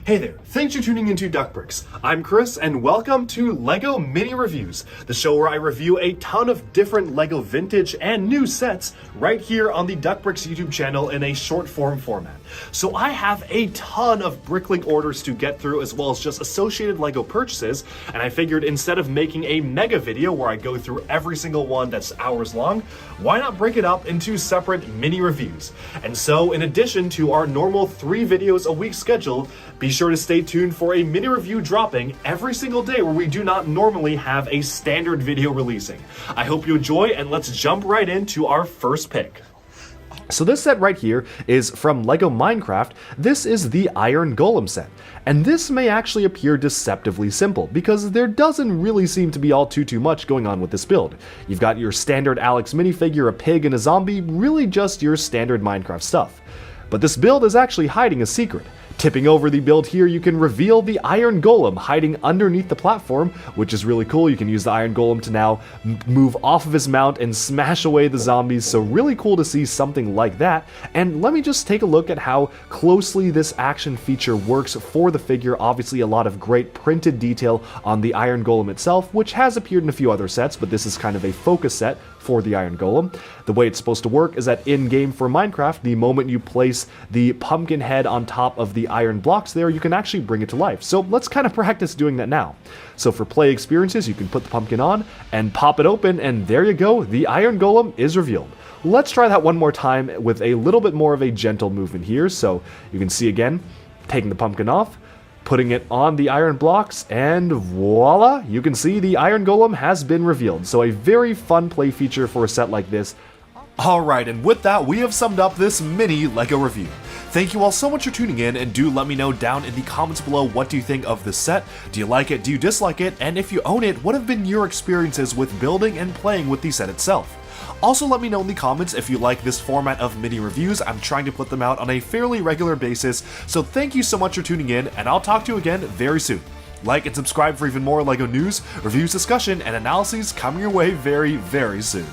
Hey there, thanks for tuning into Duckbricks. I'm Chris and welcome to LEGO Mini Reviews, the show where I review a ton of different LEGO vintage and new sets right here on the Duckbricks YouTube channel in a short form format. So I have a ton of Bricklink orders to get through as well as just associated LEGO purchases, and I figured instead of making a mega video where I go through every single one that's hours long, why not break it up into separate mini reviews? And so in addition to our normal 3 videos a week schedule, be sure to stay tuned for a mini review dropping every single day where we do not normally have a standard video releasing. I hope you enjoy, and let's jump right into our first pick. So this set right here is from LEGO Minecraft. This is the Iron Golem set. And this may actually appear deceptively simple, because there doesn't really seem to be all too much going on with this build. You've got your standard Alex minifigure, a pig, and a zombie, really just your standard Minecraft stuff. But this build is actually hiding a secret. Tipping over the build here, you can reveal the Iron Golem hiding underneath the platform, which is really cool. You can use the Iron Golem to now move off of his mount and smash away the zombies, so really cool to see something like that. And let me just take a look at how closely this action feature works for the figure. Obviously a lot of great printed detail on the Iron Golem itself, which has appeared in a few other sets, but this is kind of a focus set for the Iron Golem. The way it's supposed to work is that in-game for Minecraft, the moment you place the pumpkin head on top of the iron blocks there, you can actually bring it to life. So let's kind of practice doing that now. So for play experiences, you can put the pumpkin on and pop it open, and there you go, the Iron Golem is revealed. Let's try that one more time with a little bit more of a gentle movement here. So you can see again, taking the pumpkin off, putting it on the iron blocks, and voila, you can see the Iron Golem has been revealed. So a very fun play feature for a set like this. Alright, and with that, we have summed up this mini LEGO review. Thank you all so much for tuning in, and do let me know down in the comments below what do you think of this set. Do you like it? Do you dislike it? And if you own it, what have been your experiences with building and playing with the set itself? Also, let me know in the comments if you like this format of mini reviews. I'm trying to put them out on a fairly regular basis, so thank you so much for tuning in, and I'll talk to you again very soon. Like and subscribe for even more LEGO news, reviews, discussion, and analyses coming your way very soon.